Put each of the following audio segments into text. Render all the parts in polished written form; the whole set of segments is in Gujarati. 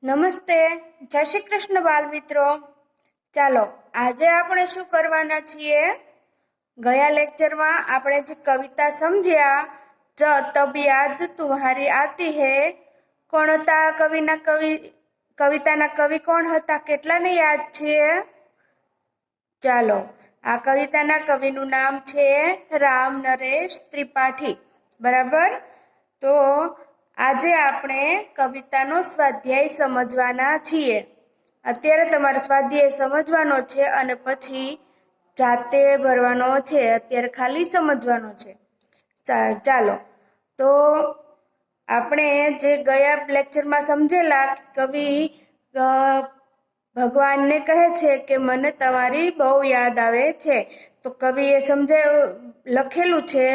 નમસ્તે, જય શ્રી કૃષ્ણ બાળ મિત્રો. ચાલો આજે આપણે શું કરવાના છીએ? ગયા લેક્ચરમાં આપણે જે કવિતા સમજ્યા, તબ યાદ તુમ્હારી આતી હે, કોણ હતા કવિતાના કવિ કોણ હતા? કેટલાને યાદ છે? ચાલો, આ કવિતાના કવિનું નામ છે રામ નરેશ ત્રિપાઠી. બરાબર? તો આજે આપણે કવિતાનો સ્વાધ્યાય સમજવાના છીએ. અત્યારે તમારે સ્વાધ્યાય સમજવાનો છે અને પછી જાતે ભરવાનો છે. અત્યારે ખાલી સમજવાનો છે. ચાલો, તો આપણે જે ગયા લેક્ચરમાં સમજેલા, કવિ ભગવાનને કહે છે કે મને તમારી બહુ યાદ આવે છે. તો કવિએ લખેલું છે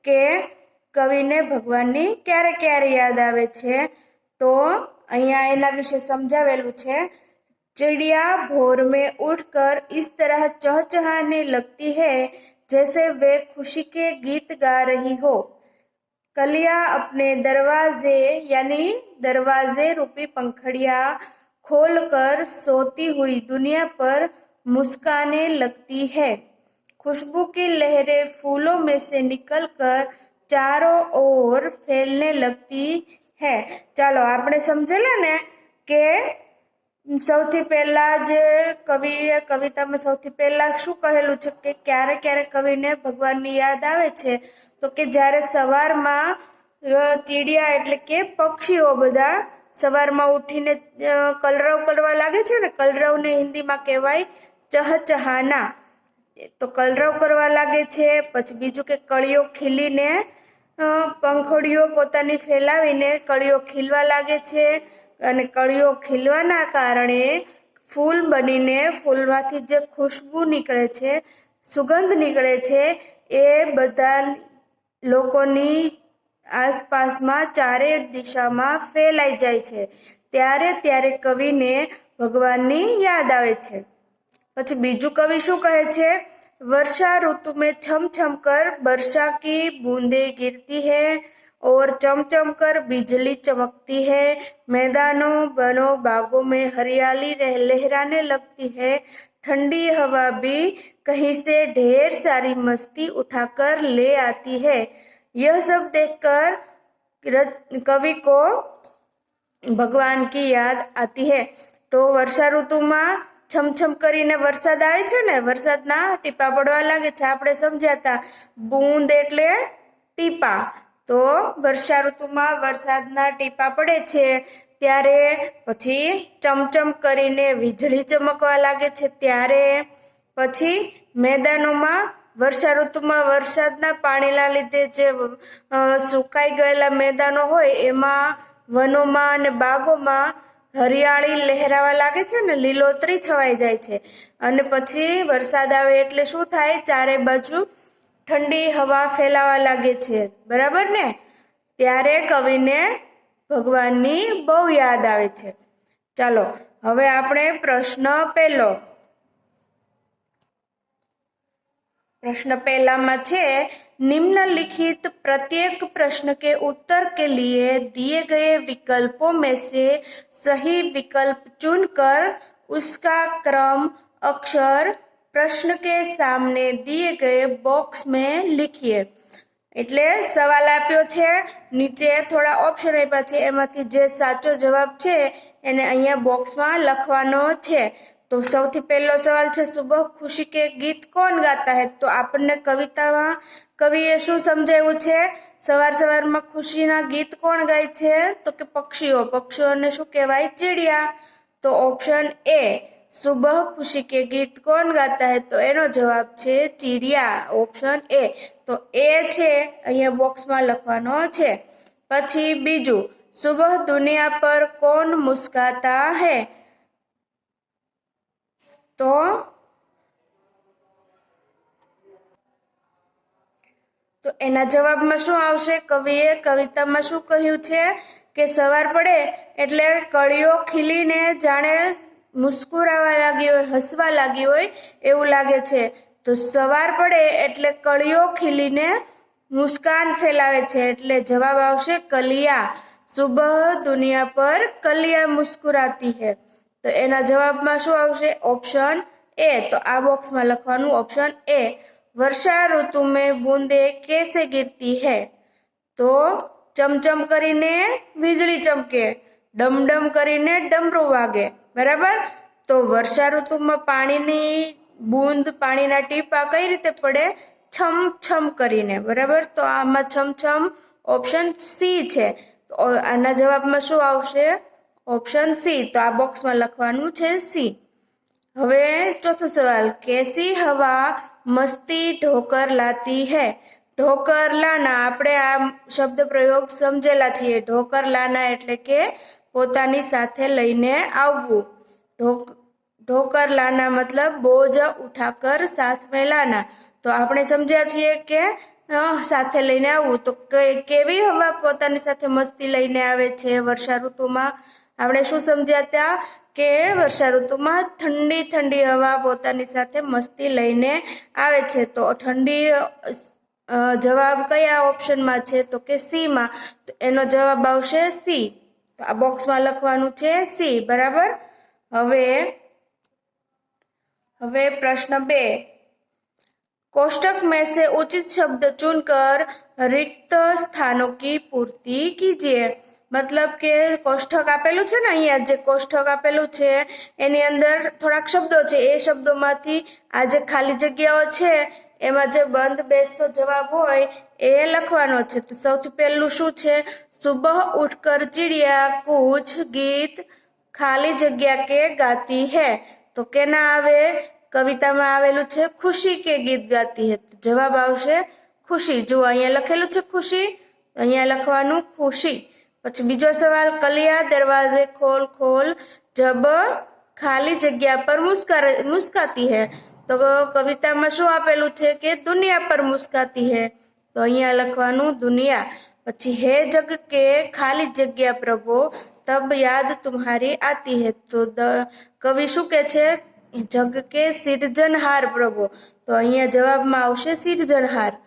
કે કવિને ભગવાનની ક્યારે ક્યારે યાદ આવે છે. તો અહીંયા એના વિશે સમજાવેલું છે. चिड़िया भोर में उठकर इस तरह चहचहाने लगती है जैसे वे खुशी के गीत गा रही हो. कलियां अपने दरवाजे यानी दरवाजे रूपी पंखड़ियां खोलकर सोती हुई दुनिया पर मुस्काने लगती है. खुशबू की लहरें फूलों में से निकलकर चारों ओर फैलने लगती है. ચાલો, આપણે સમજેલા ને કે સૌથી પહેલા જે કવિએ કવિતામાં સૌથી પહેલા શું કહેલું છે કે ક્યારે ક્યારે કવિને ભગવાનની યાદ આવે છે? તો કે જ્યારે સવારમાં ચીડિયા એટલે કે પક્ષીઓ બધા સવારમાં ઉઠીને કલરવ કરવા લાગે છે ને, કલરવને હિન્દીમાં કહેવાય ચહચહાના. તો કલરવ કરવા લાગે છે. પછી બીજું કે કળીઓ ખીલીને પંખડીઓ પોતાની ફેલાવીને કળીઓ ખીલવા લાગે છે અને કળીઓ ખીલવાના કારણે ફૂલ બનીને ફૂલમાંથી જે ખુશ્બુ નીકળે છે, સુગંધ નીકળે છે, એ બધા લોકોની આસપાસમાં ચારે દિશામાં ફેલાઈ જાય છે. ત્યારે કવિને ભગવાનની યાદ આવે છે. પછી બીજું કવિ શું કહે છે? वर्षा ऋतु में छम छम कर वर्षा की बूंदें गिरती है और चमचम कर बिजली चमकती है. मैदानों वनों बागों में हरियाली लहराने लगती है. ठंडी हवा भी कहीं से ढेर सारी मस्ती उठाकर ले आती है. यह सब देखकर कवि को भगवान की याद आती है. तो वर्षा ऋतुમાં છમછમ કરીને વરસાદ આવે છે ને, વરસાદના ટીપા પડવા લાગે છે. આપણે સમજ્યા હતા બૂંદ એટલે ટીપા. તો વર્ષા ઋતુમાં વરસાદના ટીપા પડે છે ત્યારે પછી ચમચમ કરીને વીજળી ચમકવા લાગે છે. ત્યારે પછી મેદાનોમાં વર્ષા ઋતુમાં વરસાદના પાણીના લીધે જે સુકાઈ ગયેલા મેદાનો હોય એમાં વનોમાં અને બાગોમાં હરિયાળી લહેરાવા લાગે છે ને, લીલોતરી છવાઈ જાય છે. અને પછી વરસાદ આવે એટલે શું થાય? ચારે બાજુ ઠંડી હવા ફેલાવા લાગે છે. બરાબર ને? ત્યારે કવિને ભગવાનની બહુ યાદ આવે છે. ચાલો, હવે આપણે પ્રશ્ન પહેલામાં છે, निम्नलिखित प्रत्येक प्रश्न के उत्तर के लिए दिए गए विकल्पों में से सही विकल्प चुनकर उसका क्रम अक्षर प्रश्न के सामने दिए गए बॉक्स में लिखिए. એટલે સવાલ આપ્યો છે, નીચે થોડા ઓપ્શન આપ્યા છે, એમાંથી જે સાચો જવાબ છે એને અહીંયા બોક્સમાં લખવાનો છે. તો સૌથી પહેલો સવાલ છે, સુબહ ખુશી કે ગીત કોણ ગાતા હે? તો આપણને કવિતામાં કવિએ શું સમજાવ્યું છે? સવારમાં ખુશીના ગીત કોણ ગાય છે? તો કે પક્ષીઓ. પક્ષીઓને શું કહેવાય? ચીડિયા. તો ઓપ્શન એ, સુબહ ખુશી કે ગીત કોણ ગાતા હે? તો એનો જવાબ છે ચીડિયા, ઓપ્શન એ. તો એ છે અહીંયા બોક્સમાં લખવાનો છે. પછી બીજું, સુબહ દુનિયા પર કોણ મુસ્કાતા હે? તો એના જવાબમાં શું આવશે? કવિએ કવિતામાં શું કહ્યું છે કે સવાર પડે એટલે કળીઓ ખીલીને જાણે મુસ્કુરાવા લાગી હોય, હસવા લાગી હોય એવું લાગે છે. તો સવાર પડે એટલે કળીઓ ખીલીને મુસ્કાન ફેલાવે છે, એટલે જવાબ આવશે કલિયા. सुबह दुनिया पर कलियां मुस्कुराती है। तो एना जवाबमां शुं आवशे? Option A. तो आ बॉक्समां लखवानुं ऑप्शन ए। वर्षा ऋतु में बूंदे कैसे गिरती है? तो चमचम करीने વીજળી ચમકે, ડમડમ કરીને ડમરું વાગે, બરાબર? તો વર્ષા ઋતુમાં પાણીની બૂંદ, પાણીના ટીપા કઈ રીતે પડે? છમ છમ કરીને, બરાબર? તો આમાં છમછમ ઓપ્શન સી છે। તો આના જવાબમાં શું આવશે? Option C. તો આ બોક્સમાં લખવાનું છે સી। હવે ચોથો સવાલ, कैसी हवा मस्ती ढोकर लाती है? ढोकर लाना, આપણે આ શબ્દ પ્રયોગ સમજેલા છીએ। ઢોકર લાના એટલે કે પોતાની સાથે લઈને આવવું। ઢોકર લાના मतलब બોझ ઉઠાકર साथ में लाना। તો આપણે સમજ્યા છીએ કે સાથે લઈને આવવું। તો કેવી હવા પોતાની સાથે મસ્તી લઈને આવે છે વર્ષા ઋતુમાં? આપણે શું સમજ્યા હતા કે વર્ષા ઋતુમાં ઠંડી ઠંડી હવા પોતાની સાથે મસ્તી લઈને આવે છે। તો ઠંડી જવાબ કયા ઓપ્શનમાં છે? તો કે સી માં। તો એનો જવાબ આવશે સી। તો આ બોક્સમાં લખવાનું છે સી, બરાબર? હવે પ્રશ્ન 2, कोष्टक में से उचित शब्द चुनकर रिक्त स्थानों की पूर्ति कीजिए। मतलब के कोष्टक आपेलू छे ने, अहींया जे कोष्टक आपेलू छे एनी अंदर थोड़ाक शब्दों छे, ए शब्दोमांथी आ जे खाली जग्याओ छे एमां जे बंध बेसतो जवाब होय ए लखवानो छे। तो सौथी पहेલું શું છે? सुबह उठकर चिड़िया कुछ गीत खाली जग्या के गाती है। तो केना आवे? कवितामां आवेलू छे खुशी के गीत गाती है। तो जवाब आवशे खुशी। जो अहींया लखेलू छे खुशी, अहींया लखवानुं खुशी। પછી બીજો સવાલ, कलिया दरवाजे खोल खोल जब खाली जग्या पर मुस्काती है। तो कवितामां शुं आपेलू छे કે दुनिया पर मुस्काती है। तो अहींया लखवानुं दुनिया। પછી हे जग के खाली जग्या प्रभु तब याद तुम्हारी आती है। तो कवि शुं कहे छे? जग के सिरजनहार प्रभु। तो अहींया जवाबमां आवशे सिरजनहार।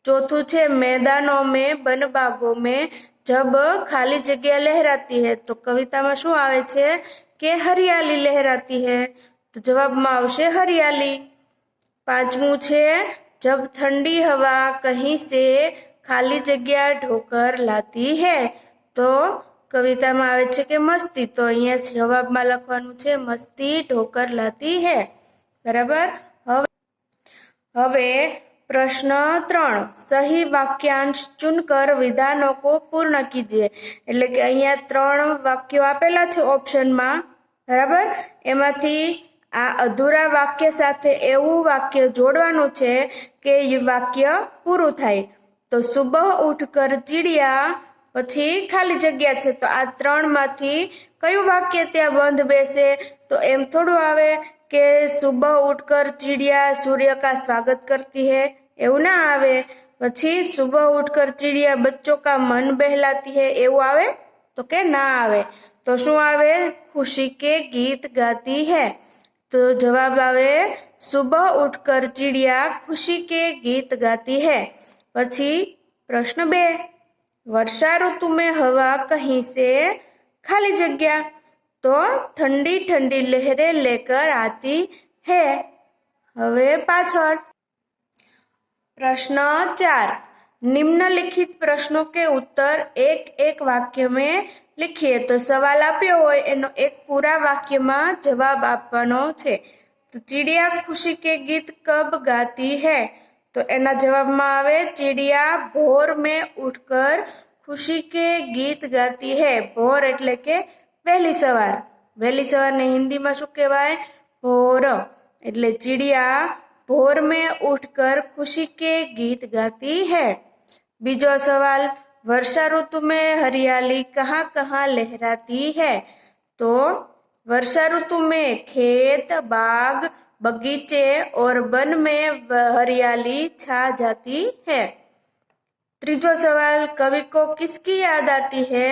चौथुं छे मैदानों में बनबागों में जब खाली जग्या लहराती है। तो कवितामां शुं आवे छे के हरियाली लहराती है। तो जवाबमां आवशे हरियाली। पांचमું छे जब ठंडी हवा कहीं से खाली जग्या ढोकर लाती है। तो कवितामां आवे छे के मस्ती। तो अहींया जवाबमां लखवानुं छे मस्ती ढोकर लाती है, बराबर? હવે પ્રશ્ન 3, સહી વાક્યાંશ ચुनकर વિધાનો કો પૂર્ણ કીજીએ। એટલે કે અહીંયા 3 વાક્યો આપેલા છે ઓપ્શનમાં, બરાબર? એમાંથી આ અધૂરા વાક્ય સાથે એવું વાક્ય જોડવાનું છે કે એ વાક્ય પૂરું થાય। તો સુબહ ઉઠકર ચીડિયા પછી ખાલી જગ્યા છે। તો આ 3 માંથી કયું વાક્ય ત્યાં બંધ બેસે? તો એમ થોડું આવે કે सुबह उठकर चिड़िया सूर्य का स्वागत करती है, એવું ના આવે। પછી सुबह उठकर चिड़िया बच्चों का मन बहलाती है, એવું આવે? તો કે ના આવે। તો શું આવે? खुशी के गीत गाती है। तो जवाब आवे सुबह उठकर चिड़िया खुशी के गीत गाती है। પછી પ્રશ્ન 2, वर्षा ऋतु में हवा कहीं से खाली जग्या। तो ठंडी ठंडी लहरें लेकर आती है। હવે પાછળ प्रश्न 4, निम्नलिखित प्रश्नों के उत्तर एक एक वाक्य में लिखिए। तो सवाल आप्यो होय एनो एक पूरा वाक्य में जवाब आपवानो छे। तो चिड़िया खुशी के गीत कब गाती है? तो एना जवाब में आवे चिड़िया भोर में उठकर खुशी के गीत गाती है। भोर एटले के वहेली सवार। वहेली सवार ने हिंदी में शुं कहेवाय? भोर। एटले चिड़िया भोर में उठकर खुशी के गीत गाती है। बीजो सवाल, वर्षा ऋतु में हरियाली कहाँ कहाँ लहराती है? तो वर्षा ऋतु में खेत, बाग, बगीचे और वन में हरियाली छा जाती है। त्रीजो सवाल, कवि को किसकी याद आती है?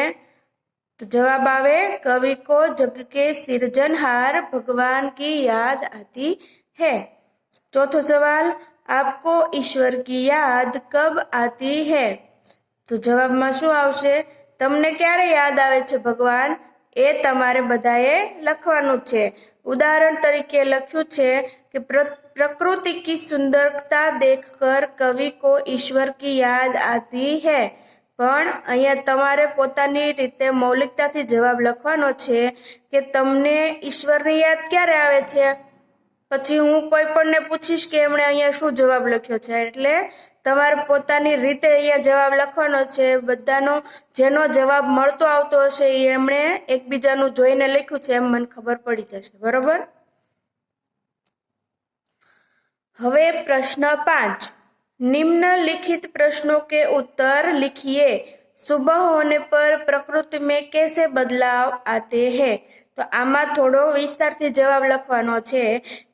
तो जवाब आवे कवि को जग के सिरजनहार भगवान की याद आती है। चौथो सवाल, आपको ईश्वर की याद कब आती है? तो जवाब में शुं आवशे? તમને ક્યારે યાદ આવે છે ભગવાન, એ તમારે બધાએ લખવાનું છે. ઉદાહરણ તરીકે લખ્યું છે કે प्रकृति की सुंदरता देखकर कवि को ईश्वर की याद आती है. પણ અહીંયા તમારે પોતાની રીતે મૌલિકતાથી જવાબ લખવાનો છે કે તમને ઈશ્વરની યાદ ક્યારે આવે છે. પછી હું કોઈ પણને પૂછીશ કે એમણે અહીંયા શું જવાબ લખ્યો છે, એટલે તમારે પોતાની રીતે અહીંયા જવાબ લખવાનો છે. બધાનો જેનો જવાબ મળતો આવતો હશે એ એમણે એકબીજાનું જોઈને લખ્યું છે એમ મને ખબર પડી જશે. બરોબર. હવે પ્રશ્ન 5, निम्नलिखित प्रश्नों के उत्तर लिखिए. सुबह होने पर प्रकृति में कैसे बदलाव आते हैं. તો આમાં થોડો વિસ્તારથી જવાબ લખવાનો છે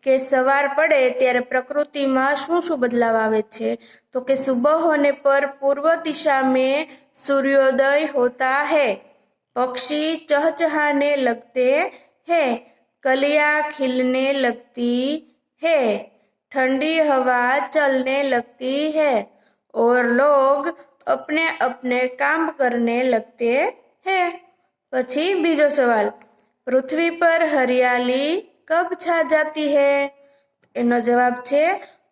કે સવાર પડે ત્યારે પ્રકૃતિમાં શું શું બદલાવ આવે છે. તો કે સુબહ હોને પર પૂર્વ દિશા में सूर्योदय होता है, पक्षी चहचहाने लगते हैं, कलियां खिलने लगती है, ठंडी हवा चलने लगती है और लोग अपने अपने काम करने लगते हैं. પછી બીજો સવાલ, पृथ्वी पर हरियाली कब छा जाती है. એનો જવાબ છે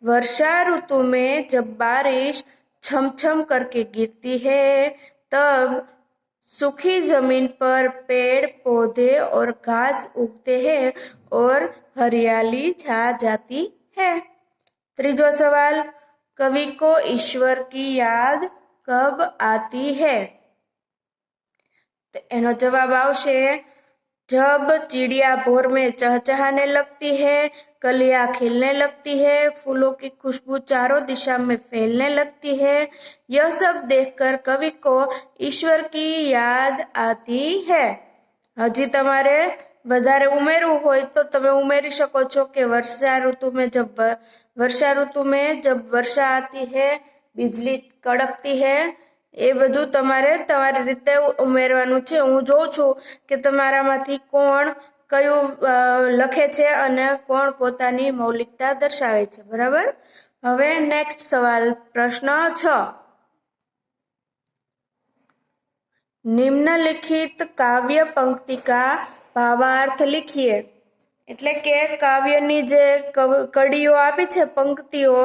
वर्षा ऋतु में जब बारिश छमछम करके गिरती है तब सूखी जमीन पर पेड़ पौधे और घास उगते हैं और हरियाली छा जाती है. ત્રીજો સવાલ, कवि को ईश्वर की याद कब आती है. तो एनो जवाब आवशे जब चिड़िया भोर में चहचहाने लगती है, कलियां खिलने लगती है, फूलों की खुशबू चारों दिशा में फैलने लगती है. यह सब देखकर कवि को ईश्वर की याद आती है. हजी तमारे વધારે ઉમેરવું હોય તો તમે ઉમેરી શકો છો કે वर्षा ऋतु में जब वर्षा आती है, बिजली कड़कती है. એ બધું તમારે તમારી રીતે ઉમેરવાનું છે. હું જોઉં છું કે તમારામાંથી કોણ કયું લખે છે અને કોણ પોતાની મૌલિકતા દર્શાવે છે. બરાબર. હવે નેક્સ્ટ સવાલ, પ્રશ્ન 6, નિમ્નલિખિત કાવ્ય પંક્તિ કા ભાવાર્થ लिखिए. એટલે કે કાવ્યની જે કડીઓ આપી છે, પંક્તિઓ,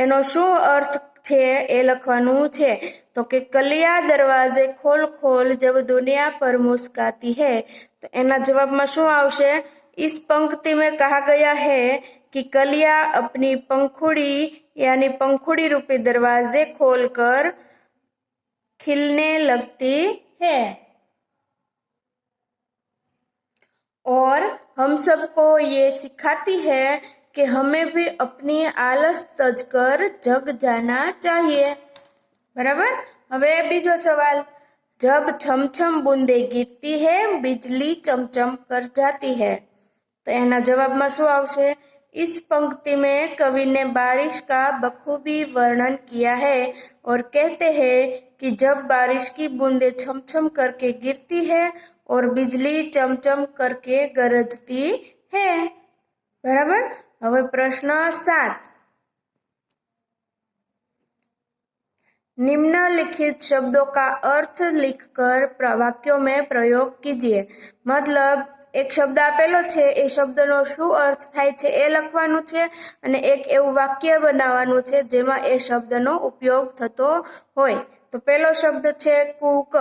એનો શું અર્થ છે એ લખવાનું છે. તો કે કલિયા દરવાજે ખોલ ખોલ જબ દુનિયા પર મુસ્કાતી है. તો એના જવાબમાં શું આવશે. इस पंक्ति में कहा गया है कि कलियां अपनी पंखुड़ी यानी पंखुड़ी रूपी दरवाजे खोलकर खिलने लगती है और हम सबको ये सिखाती है कि हमें भी अपनी आलस तज कर जग जाना चाहिए. बराबर. હવે બીજો સવાલ, जब छमछम बूंदे गिरती है बिजली चमचम कर जाती है. तो એના જવાબમાં શું આવશે. इस पंक्ति में कवि ने बारिश का बखूबी वर्णन किया है और कहते हैं कि जब बारिश की बूंदें छमछम करके गिरती है और बिजली चमचम करके गरजती है. बराबर. હવે પ્રશ્ન 7, निम्नलिखित शब्दों का अर्थ लिखकर वाक्यों में प्रयोग कीजिए. मतलब એક શબ્દ આપેલો છે, એ શબ્દનો શું અર્થ થાય છે એ લખવાનું છે અને એક એવું વાક્ય બનાવવાનું છે જેમાં એ શબ્દનો ઉપયોગ થતો હોય. તો પહેલો શબ્દ છે કૂક.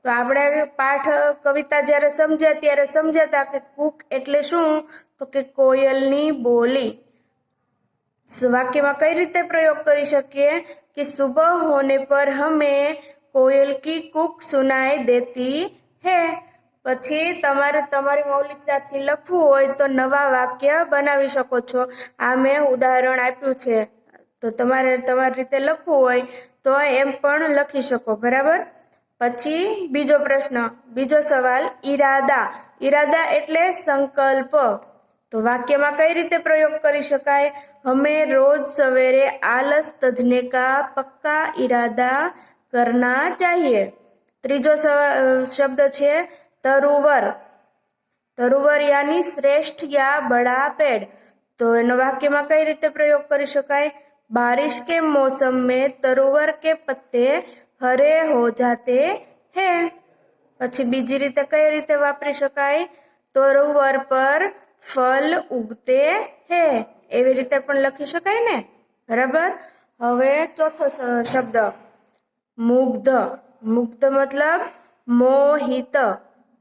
તો આપણે પાઠ કવિતા જ્યારે સમજ્યા ત્યારે સમજ્યા કે કૂક એટલે શું, તો કે કોયલની બોલી. વાક્યમાં કઈ રીતે પ્રયોગ કરી શકીએ કે સુબહ હોને પર હમેं कोयल की कूक सुनाई देती है. પછી તમારે તમારી મૌલિકતાથી લખવું હોય તો નવા વાક્ય બનાવી શકો છો. આ મેં ઉદાહરણ આપ્યું છે, તો તમારે તમારી રીતે લખવું હોય તો એમ પણ લખી શકો. બરાબર. પછી બીજો પ્રશ્ન, બીજો સવાલ, ઈરાદા. ઈરાદા એટલે સંકલ્પ. તો વાક્યમાં કઈ રીતે પ્રયોગ કરી શકાય. हमें रोज सवेरे आलस तजने का पक्का इरादा करना चाहिए. ત્રીજો શબ્દ છે તરુવર. તરુવર यानी श्रेष्ठ या बड़ा पेड़. तो એનો વાક્યમાં કઈ રીતે પ્રયોગ કરી શકાય. बारिश के मौसम में तरुवर के पत्ते हरे हो जाते हैं. પછી બીજી રીતે કઈ રીતે વાપરી શકાય? તોરવર પર ફલ ઉગતે હે, એવી રીતે પણ લખી શકાય ને, બરાબર. હવે ચોથો શબ્દ મુગ્ધ. મુગ્ધ મતલબ મોહિત,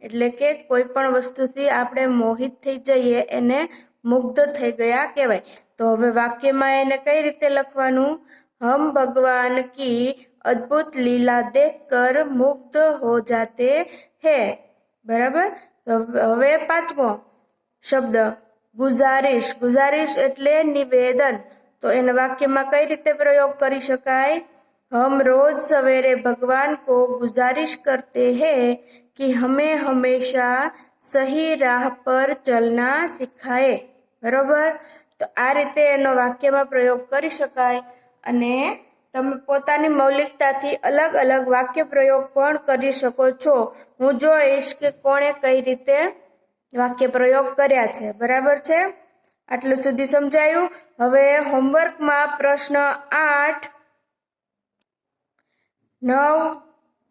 એટલે કે કોઈ પણ વસ્તુથી આપણે મોહિત થઈ જઈએ એને મુગ્ધ થઈ ગયા કહેવાય. તો હવે વાક્યમાં એને કઈ રીતે લખવાનું? હમ ભગવાન કી અદ્ભુત લીલા દેખકર મુગ્ધ હો જાતે હે, બરાબર. તો હવે પાંચમો શબ્દ ગુજારિશ. ગુજારિશ એટલે નિવેદન. તો એના વાક્યમાં કઈ રીતે પ્રયોગ કરી શકાય? हम रोज सवेरे भगवान को गुजारिश करते हैं कि हमें हमेशा सही राह पर चलना सिखाए, बराबर. તો આ રીતે એનો વાક્યમાં પ્રયોગ કરી શકાય અને તમે પોતાની મૌલિકતાથી અલગ અલગ વાક્ય પ્રયોગ પણ કરી શકો છો. હું જોઈશ કે કોણે કઈ રીતે વાક્ય પ્રયોગ કર્યા છે, બરાબર છે. આટલું સુધી સમજાયું. હવે હોમવર્કમાં પ્રશ્ન 8, 9,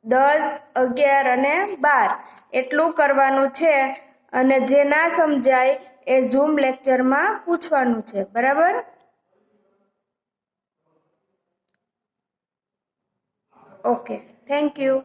10, 11 અને 12 એટલું કરવાનું છે અને જે ના સમજાય એ ઝૂમ લેક્ચરમાં પૂછવાનું છે, બરાબર. Okay, thank you.